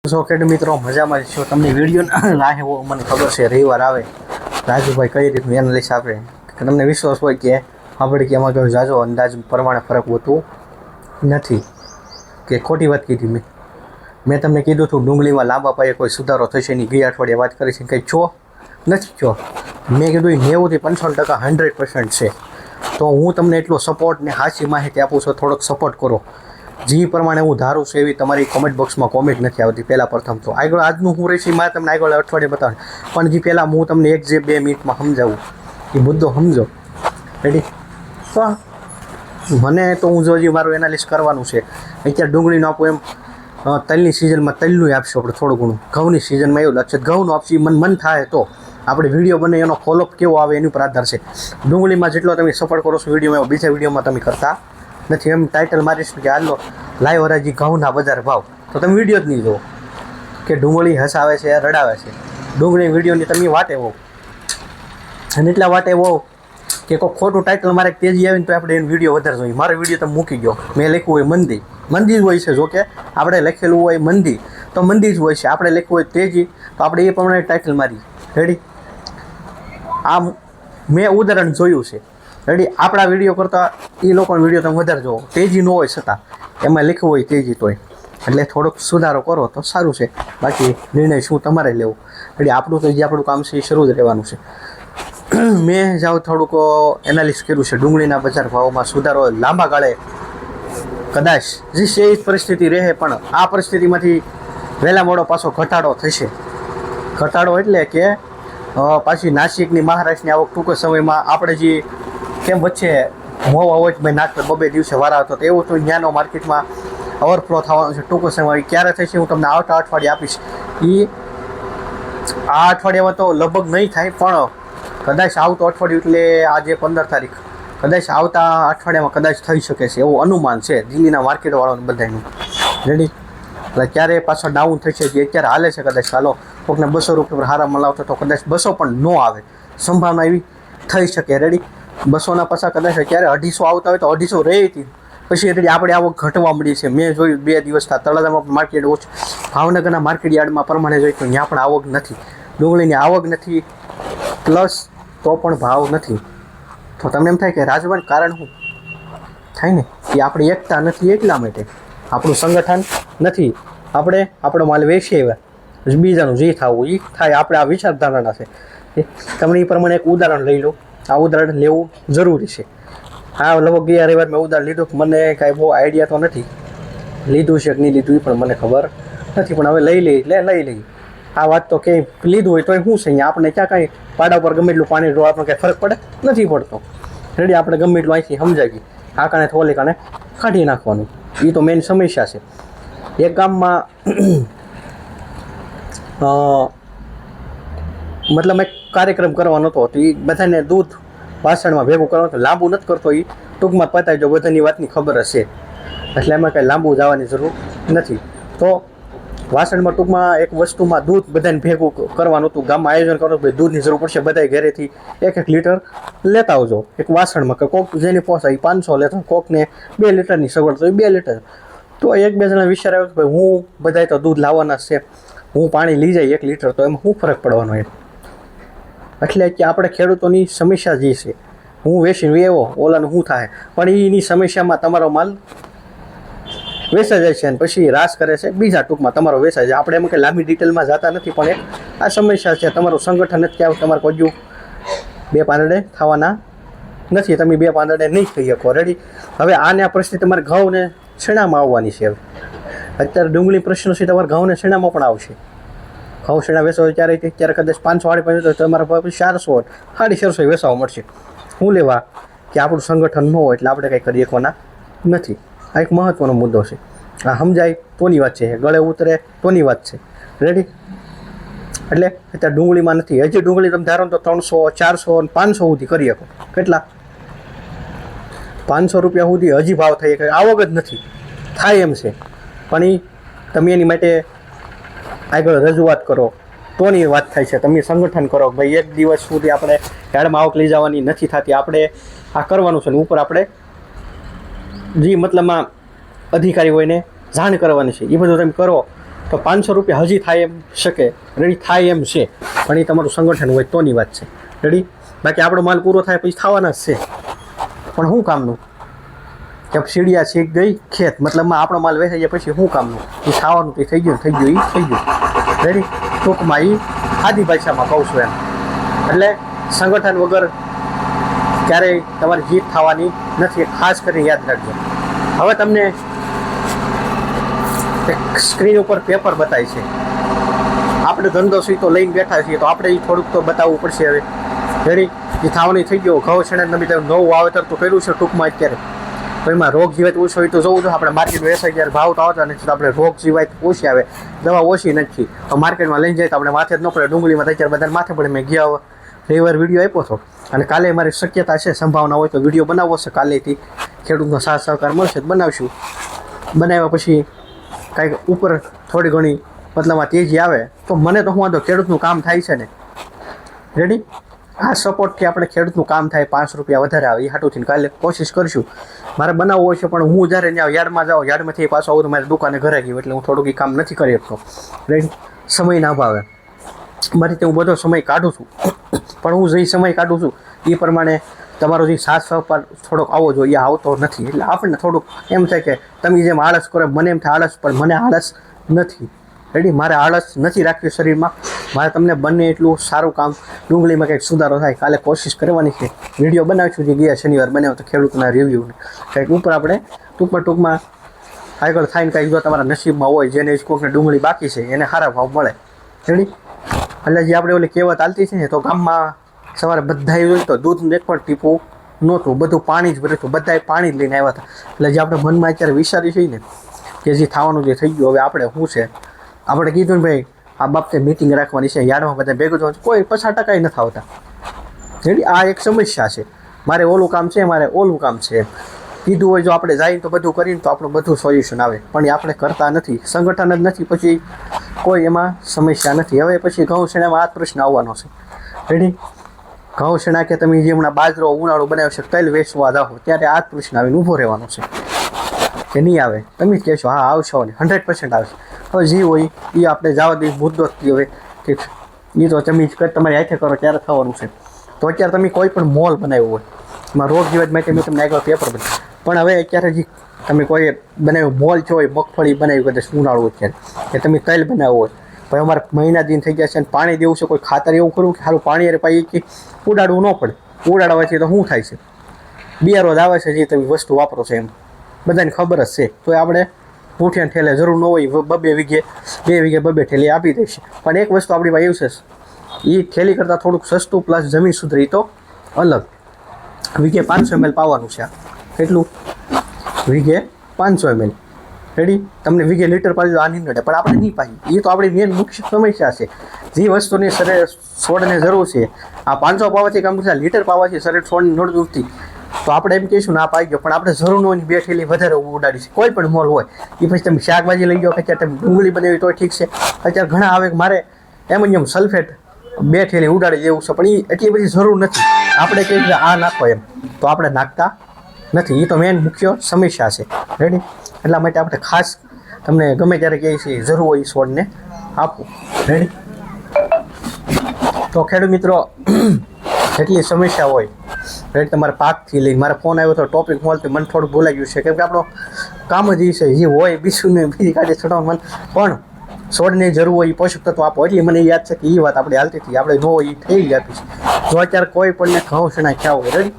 સો ખેડ મિત્રો મજામાં છો તમને વિડીયો લાગે એવો મને ખબર છે રવિવાર આવે રાજુભાઈ કઈ રીતનું એનાલિસ આપે કે તમને વિશ્વાસ હોય કે આપણે કે એમાં કોઈ જાજો અંદાજ પ્રમાણે ફરક હોતું નથી કે ખોટી વાત કીધી મેં તમને કીધું હતું ડુંગળીમાં લાંબા પાયે કોઈ સુધારો થશે નહીં ગયા અઠવાડિયે વાત કરી છે કંઈ છો નથી છો મેં કીધું 90% થી 55% 100% છે તો હું તમને એટલો સપોર્ટ ને સાચી માહિતી આપું છું થોડોક સપોર્ટ કરો જે પ્રમાણે હું ધારું છું એવી તમારી કોમેન્ટ બોક્સમાં કોમેન્ટ નથી આવતી પહેલાં પ્રથમ તો આગળ આજનું હું રહીશ મારે તમને આગળ અઠવાડિયે બતાવું પણ જે પહેલાં હું તમને 1-2 મિનિટમાં સમજાવું એ મુદ્દો સમજો રેડી તો મને તો હું જો હજી મારું એનાલિસ કરવાનું છે અત્યારે ડુંગળીનું આપું એમ તલની સિઝનમાં તલનું આપશું આપણે થોડું ઘણું ઘઉંની સિઝનમાં એવું લાગશે ઘઉંનું આપશું મન થાય તો આપણે વિડીયો બને એનો ફોલોઅપ કેવો આવે એની ઉપર આધાર છે ડુંગળીમાં જેટલો તમે સપોર્ટ કરો છો વિડીયોમાં બીજા વિડીયોમાં તમે કરતા નથી એમ ટાઇટલ મારીશ કે હાલો લાઈવ હરાજી ઘઉંના બજાર ભાવ તો તમે વિડીયો જ નહીં જુઓ કે ડુંગળી હસાવે છે રડાવે છે ડુંગળી વિડીયોની તમે વાટે હોવ અને એટલા વાટે હોવ કે કોઈ ખોટું ટાઇટલ મારે તેજી આવીને તો આપણે એનો વિડીયો વધારે જોઈએ મારો વિડીયો તમે મૂકી ગયો મેં લખ્યું હોય મંદી જ હોય છે જો કે આપણે લખેલું હોય મંદી તો મંદી જ હોય છે આપણે લખ્યું હોય તેજી તો આપણે એ પ્રમાણે ટાઇટલ મારી રેડી આ મેં ઉદાહરણ જોયું છે રેડી આપણા વિડીયો કરતાં એ લોકોનો વિડીયો તમે વધારે જુઓ તેજી ન હોય છતાં એમાં લખ્યું હોય તેજી તોય એટલે થોડોક સુધારો કરો તો સારું છે બાકી નિર્ણય શું તમારે લેવો રેડી આપણું તો જે આપણું કામ છે એ શરૂ જ રહેવાનું છે મેં જાઉં થોડુંક એનાલિસ કર્યું છે ડુંગળીના બજાર ભાવમાં સુધારો લાંબા ગાળે કદાચ જે છે એ પરિસ્થિતિ રહે પણ આ પરિસ્થિતિમાંથી વહેલા મોડો પાછો ઘટાડો થશે ઘટાડો એટલે કે પાછી નાસિકની મહારાષ્ટ્રની આવક ટૂંક સમયમાં આપણે જે કેમ વચ્ચે મોવા હોય ભાઈ નાક 2 દિવસે વારા હતો તો એવું તો ત્યાંનો માર્કેટમાં ઓવરફ્લો થવાનું છે ટૂંક સમય ક્યારે થશે હું તમને આવતા અઠવાડિયે આપીશ એ આ અઠવાડિયામાં તો લગભગ નહીં થાય પણ કદાચ આવતો અઠવાડિયું એટલે આજે 15 તારીખ કદાચ આવતા અઠવાડિયામાં કદાચ થઈ શકે છે એવું અનુમાન છે દિલ્હીના માર્કેટવાળાનું બધાનું રેડી એટલે ક્યારે પાછો ડાઉન થશે જે અત્યારે હાલે છે કદાચ ચાલો કોઈકને 200 રૂપિયા પર હારા મલાવતો તો કદાચ 200 પણ ન આવે સંભાવના એવી થઈ શકે રેડી 200ના પાછા કદાચ અત્યારે 250 આવતા હોય તો 250 રહી હતી પછી રેડી આપણે આવક ઘટવા મળી છે મેં જોયું 2 દિવસથી તળાજામાં માર્કેટ ઓછું ભાવનગરના માર્કેટ યાર્ડમાં પ્રમાણે જોઈ તો ત્યાં પણ આવક નથી ડુંગળીની આવક નથી પ્લસ તો પણ ભાવ નથી તો તમને એમ થાય કે રાજભાઈ કારણ શું થાય ને કે આપણી એકતા નથી એટલા માટે આપણું સંગઠન નથી આપણે આપણો માલ વેચીએ એવા બીજાનું જે થવું એ થાય આપણે આ વિચારધારણા છે તમને એ પ્રમાણે એક ઉદાહરણ લઈ લો આ ઉદાહરણ લેવું જરૂરી છે હા લગભગ ગયા રવિવાર મેં ઉદાહરણ લીધું મને કાંઈ બહુ આઈડિયા તો નથી લીધું છે કે નહીં લીધું એ પણ મને ખબર નથી પણ હવે લઈ લઈ આ વાત તો કંઈ લીધું હોય તો એ શું છે અહીંયા આપણે ક્યાં કાંઈ પાડા પર ગમે એટલું પાણી રો આપણે કાંઈ ફરક પડે નથી પડતો રેડી આપણે ગમે એટલું અહીંથી સમજાય ગઈ આ કારણે થોલી કારણે કાઢી નાખવાનું એ તો મેઇન સમસ્યા છે એક ગામમાં મતલબ એક કાર્યક્રમ કરવાનો હતો તો એ બધાને દૂધ વાસણમાં ભેગું કરવાનું તો લાંબુ નથી કરતો એ ટૂંકમાં પતાવી જો બધાની વાતની ખબર હશે એટલે એમાં કાંઈ લાંબુ જવાની જરૂર નથી તો વાસણમાં ટૂંકમાં એક વસ્તુમાં દૂધ બધાને ભેગું કરવાનું હતું ગામમાં આયોજન કરવાનું ભાઈ દૂધની જરૂર પડશે બધાય ઘરેથી 1-1 લીટર લેતા આવજો એક વાસણમાં કે કોક જેની પોસાય 500 લેતો કોકને 2 લીટરની સગવડ તો 2 લીટર તો 1-2 જણા વિચાર આવ્યો કે ભાઈ હું બધાય તો દૂધ લાવવાના છે હું પાણી લઈ જાય 1 લીટર તો એમાં શું ફરક પડવાનો એમ એટલે કે આપણે ખેડૂતોની સમસ્યા જે છે હું વેચીને વેવો ઓલાનું શું થાય પણ એની સમસ્યામાં તમારો માલ વેચાઈ જાય છે અને પછી રાસ કરે છે બીજા ટૂંકમાં તમારો વેચાય છે આપણે એમાં કંઈ લાંબી ડિટેલમાં જતા નથી પણ એક આ સમસ્યા છે તમારું સંગઠન નથી કે તમારે કોઈ 2 પાંદડે થવાના નથી તમે 2 પાંદડે નહીં થઈ શકો રેડી હવે આને આ પરિસ્થિતિ તમારે ઘઉંને શેણામાં આવવાની છે અત્યારે ડુંગળી પ્રશ્ન છે તમારે ઘઉંને શેણામાં પણ આવશે ઘઉં શેણા વેચવા ત્યારે કદાચ 500-550 તો તમારા 400-450 વેચવા મળશે શું લેવા કે આપણું સંગઠન ન હોય એટલે આપણે કંઈ કરી શકવાના નથી આ એક મહત્ત્વનો મુદ્દો છે આ સમજાય તોની વાત છે ગળે ઉતરે તોની વાત છે રેડી એટલે અત્યારે ડુંગળીમાં નથી હજી ડુંગળી તમે ધારો તો 300-400 અને 500 સુધી કરી શકો કેટલા 500 રૂપિયા સુધી હજી ભાવ થઈ શકે આવક જ નથી થાય એમ છે પણ એ તમે એની માટે આગળ રજૂઆત કરો તોની વાત થાય છે તમે સંગઠન કરો ભાઈ 1 દિવસ સુધી આપણે યાર્ડમાં આવક લઈ જવાની નથી થતી આપણે આ કરવાનું છે ને ઉપર આપણે જે મતલબમાં અધિકારી હોય ને જાણ કરવાની છે એ બધું તમે કરો તો 500 રૂપિયા હજી થાય એમ શકે, રેડી થાય એમ છે, પણ એ તમારું સંગઠન હોય તોની વાત છે, રેડી. બાકી આપણો માલ પૂરો થાય પછી થવાના જ છે, પણ શું કામનું કે સીડિયા શીખ ગઈ ખેત, મતલબમાં આપણો માલ વેચાઈ જાય પછી શું કામનું, એ ખાવાનું તે થઈ ગયું રેડી. ટૂંકમાં એ આદિ ભાષામાં કહું છું એમ. એટલે સંગઠન વગર ક્યારેય તમારી જીત થવાની નથી, ખાસ કરીને યાદ રાખજો. હવે તમને સ્ક્રીન ઉપર પેપર બતાય છે, આપણે ધંધો છે તો લઈને બેઠા છીએ, તો આપણે એ થોડુંક તો બતાવવું પડશે. હવે રેડી જે થવાની થઈ ગયો, ઘઉં શેણા નવી નવું વાવેતર તો કર્યું છે ટૂંકમાં અત્યારે, તો એમાં રોગ જીવાત ઓછો હોય તો જોવું જોઈએ. આપણે માર્કેટમાં વેચાઈ ત્યારે ભાવ તો આવતા નથી, તો આપણે રોગ જીવાત ઓછી આવે, દવા ઓછી નથી, તો માર્કેટમાં લઈને જાય તો આપણે માથે જ ન પડે. ડુંગળીમાં અત્યારે બધા માથે પડે. મેં ગયા રવિવાર વિડીયો આપ્યો હતો, અને કાલે મારી શક્યતા છે, સંભાવના હોય તો વિડીયો બનાવવો છે કાલેથી, ખેડૂતનો સાથ સહકાર મળશે તો બનાવશું. બનાવ્યા પછી કાંઈક ઉપર થોડી ઘણી મતલબમાં તેજી આવે તો મને તો હું વાંધો, ખેડૂતનું કામ થાય છે ને, રેડી. આ સપોર્ટથી આપણે ખેડૂતનું કામ થાય, 5 રૂપિયા વધારે આવે એ હાટુથી કાલે કોશિશ કરીશું. મારે બનાવવું હોય છે, પણ હું જ્યારે ત્યાં યાર્ડમાં જાઉં, યાર્ડમાંથી પાછો આવું તો મારી દુકાને ઘરે ગયું, એટલે હું થોડુંક એ કામ નથી કરી શકતો, રાઈટ. સમયના અભાવે મારી રીતે હું બધો સમય કાઢું છું, પણ હું જે સમય કાઢું છું એ પ્રમાણે તમારો જે સાથ સહકાર થોડોક આવવો જોઈએ, આવતો નથી. એટલે આપણને થોડુંક એમ થાય કે તમે જેમ આળસ કરો, મને એમ થાય આળસ, પણ મને આળસ નથી, રેડી. મારે આળસ નથી રાખવી શરીરમાં, મારે તમને બંને એટલું સારું કામ, ડુંગળીમાં કંઈક સુધારો થાય કાલે કોશિશ કરવાની છે. વિડીયો બનાવીશું જે ગયા શનિવાર બનાવ્યો તો ખેડૂતના રિવ્યૂને કંઈક ઉપર આપણે ટૂંકમાં આગળ થાય ને કંઈક જો તમારા નસીબમાં હોય, જેને કોઈકને ડુંગળી બાકી છે એને સારા ભાવ મળે, રેડી. એટલે જે આપણે ઓલી કહેવત ચાલતી છે ને, તો ગામમાં સવારે બધાએ જોયું તો દૂધનું એક પણ ટીપું નહોતું, બધું પાણી જ ભર્યું હતું, બધાએ પાણી જ લઈને આવ્યા હતા. એટલે જે આપણે મનમાં અત્યારે વિચારી છીએ ને કે જે થવાનું જે થઈ ગયું, હવે આપણે શું છે, આપણે કીધું ને ભાઈ આ બાબતે મિટિંગ રાખવાની છે, યાર્ડમાં બધા ભેગું થવાનું, કોઈ 50% નથી આવતા, રેડી. આ એક સમસ્યા છે, મારે ઓલું કામ છે, મારે ઓલું કામ છે કીધું હોય, જો આપણે જઈએ તો બધું કરીને તો આપણું બધું સોલ્યુશન આવે, પણ એ આપણે કરતા નથી, સંગઠન જ નથી, પછી કોઈ એમાં સમસ્યા નથી. હવે પછી ઘઉં શેણામાં આ પ્રશ્ન આવવાનો છે, રેડી. ઘઉં શેણા કે તમે જે હમણાં બાજરો ઉનાળો બનાવી છે, તેલ વેચવા જાઓ ત્યારે આ જ પ્રશ્ન આવીને ઊભો રહેવાનો છે કે નહીં આવે. તમે જ કહેશો હા આવશો ને, 100% આવશે. હવે જે હોય એ આપણે જવા દઈએ, મુદ્દો જ હવે કે એ તો તમે તમારી હાથે કરો ત્યારે થવાનું છે. તો અત્યારે તમે કોઈ પણ મોલ બનાવ્યો હોય, એમાં રોગ જીવાત માટે મેં તમને આગળ પેપર બનાવ્યું, પણ હવે અત્યારે જે તમે કોઈ બનાવ્યું મોલ છે હોય, મગફળી બનાવી કદાચ ઉનાળો અત્યારે, કે તમે તેલ બનાવવો હોય, ભાઈ અમારે મહિના દિન થઈ ગયા છે અને પાણી દેવું છે, કોઈ ખાતર એવું કરવું કે સારું પાણી અરે પાઈ કે ઉડાડવું ન પડે, ઉડાડવાથી તો શું થાય છે, બિયારો જ આવે છે જે તમે વસ્તુ વાપરો છો એમ બધાને ખબર જ છે. તો આપણે મૂઠિયાને ઠેલે જરૂર ન હોય, 2 વીઘે 2 ઠેલી આપી દઈશ, પણ એક વસ્તુ આપણી પાસે એવું છે, એ ઠેલી કરતાં થોડુંક સસ્તું પ્લસ જમીન સુધરી તો અલગ. વીઘે 500 ml પાવાનું છે, કેટલું વીઘે 500 ml, રેડી. તમને વીઘે લીટર પાડી આ નહીં નડે, પણ આપણે નહીં પાઈએ, એ તો આપણી મેન મુખ્ય સમસ્યા છે. જે વસ્તુની શરીર છોડને જરૂર છે, આ 500 પાવાથી કામ થશે, લીટર પાવાથી શરીર છોડને નડતું, તો આપણે એમ કહીશું ના પાઈ ગયો, પણ આપણે જરૂર ન હોય 2 ઠેલી વધારે ઉડાડી છે. કોઈ પણ મોલ હોય એ પછી તમે શાકભાજી લઈ જાઓ, અત્યારે તમે ડુંગળી બનાવી તો ઠીક છે, અત્યારે ઘણા આવે કે મારે એમોનિયમ સલ્ફેટ 2 ઠેલી ઉડાડી દેવું છે, પણ એ એટલી બધી જરૂર નથી. આપણે કહીએ કે આ નાખો એમ, તો આપણે નાખતા નથી, એ તો મેન મુખ્ય સમસ્યા છે, રેડી. એટલા માટે આપણે ખાસ તમને ગમે ત્યારે કહીએ છીએ જરૂર હોય એ છોડને આપવું, રેડી. તો ખેડૂત મિત્રો જેટલી સમસ્યા હોય, રેડી, તમારે પાકથી લઈને મારે ફોન આવ્યો તો ટોપિક મળતો મને થોડું ભૂલાઈ ગયું છે, કેમ કે આપણો કામ જ એ છે, જે હોય બીજું ને બીજી કાઢે છોડવાનું મન, પણ છોડને જરૂર હોય એ પોષક તત્વો આપો. એટલી મને યાદ છે કે એ વાત આપણે હાલતી હતી, આપણે ન હોય એ થઈ જ આપીશ. જો અત્યારે કોઈ પણને ઘઉં શેણા ખ્યાલ હોય, રેડી,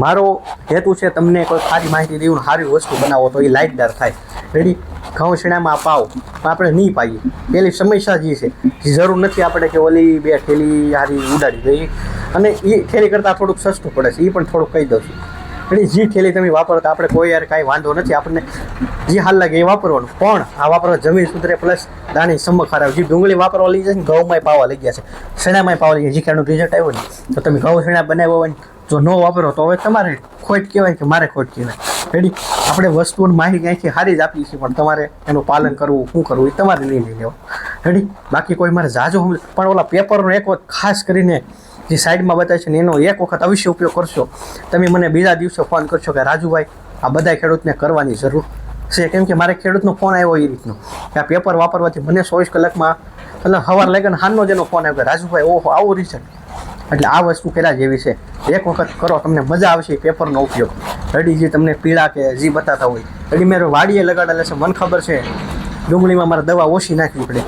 મારો હેતુ છે તમને કોઈ સારી માહિતી દેવું, સારી વસ્તુ બનાવો તો એ લાઇટદાર થાય, રેડી. ઘઉં શેણામાં પાવ આપણે નહીં પાઈએ, પેલી સમસ્યા જે છે, જે જરૂર નથી આપણે કે ઓલી 2 ઠેલી હારી ઉડાડી દઈએ, અને એ ઠેલી કરતાં થોડુંક સસ્તું પડે છે, એ પણ થોડુંક કહી દઉં છું, રેડી. જે ઠેલી તમે વાપરતા આપણે કોઈ યાર કાંઈ વાંધો નથી, આપણને જે હાલ લાગે એ વાપરવાનું, પણ આ વાપરવા જમીન સુધરે પ્લસ દાણી સમક ખરાબ. જે ડુંગળી વાપરવા લઈ જાય ને, ઘઉંમાંય પાવા લઈ ગયા છે, શેણામાંય પાવા લઈ ગયા, જે ખેડૂત રિઝલ્ટ આવ્યો ને, તો તમે ઘઉં શેણા બનાવ્યો હોય ને જો ન વાપરો તો હવે તમારે ખોટ કહેવાય કે મારે ખોટ કહેવાય, રેડી. આપણે વસ્તુઓની માહિતી અહીંથી સારી જ આપીએ છીએ, પણ તમારે એનું પાલન કરવું, શું કરવું એ તમારે લઈ લેવા, રેડી. બાકી કોઈ મારે જાજો પણ ઓલા પેપરનો એક વખત ખાસ કરીને જે સાઈડમાં બતાવે છે ને એનો એક વખત અવશ્ય ઉપયોગ કરશો. તમે મને બીજા દિવસે ફોન કરશો કે રાજુભાઈ આ બધા ખેડૂતને કરવાની જરૂર છે. કેમ કે મારે ખેડૂતનો ફોન આવ્યો એ રીતનો કે આ પેપર વાપરવાથી મને 24 કલાકમાં એટલે સવાર લાગે ને હાનનો જેનો ફોન આવ્યો રાજુભાઈ ઓહો આવું રિઝલ્ટ. એટલે આ વસ્તુ કર્યા જેવી છે. એક વખત કરો તમને મજા આવશે પેપરનો ઉપયોગ. રડી જે તમને પીળા કે જે બતાતા હોય રડી મેં વાડીએ લગાડેલા છે. મને ખબર છે ડુંગળીમાં મારે દવા ઓછી નાખવી પડે,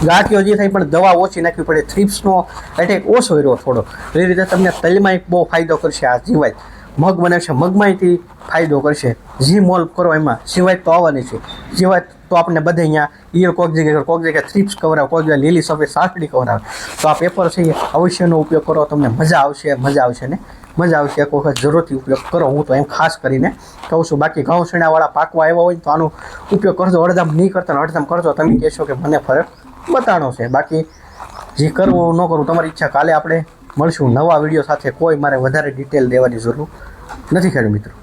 ગાંઠિયો જે થાય પણ દવા ઓછી નાખવી પડે, થ્રિપ્સનો એટેક ઓછો રહ્યો થોડો. એ રીતે તમને તલમાં એક બહુ ફાયદો કરશે આ જીવાય. મગ બને છે મગમાંયથી ફાયદો કરશે. જી મોલ કરો એમાં સિવાય તો આવવાની છે. સિવાય તો આપણે બધે અહીંયા ઈયર કોઈક જગ્યાએ થ્રિપ્સ કવરાવે, કોઈક જગ્યાએ લીલી સફેદ સાંકડી કવરાવે. તો આ પેપર છે એ અવશ્યનો ઉપયોગ કરો, તમને મજા આવશે ને મજા આવશે. એક વખત જરૂરથી ઉપયોગ કરો. હું તો એમ ખાસ કરીને કહું છું. બાકી ઘઉં શેણાવાળા પાકવા આવ્યા હોય તો આનો ઉપયોગ કરજો. અડધામ નહીં કરતા ને અડધામ કરજો. તમે કહેશો કે મને ફરક બતાડો છે. બાકી જે કરવું ન કરવું તમારી ઈચ્છા. કાલે આપણે મળશું નવા વિડીયો સાથે. કોઈ મારે વધારે ડિટેલ દેવાની જરૂર નથી ખેડૂત મિત્રો.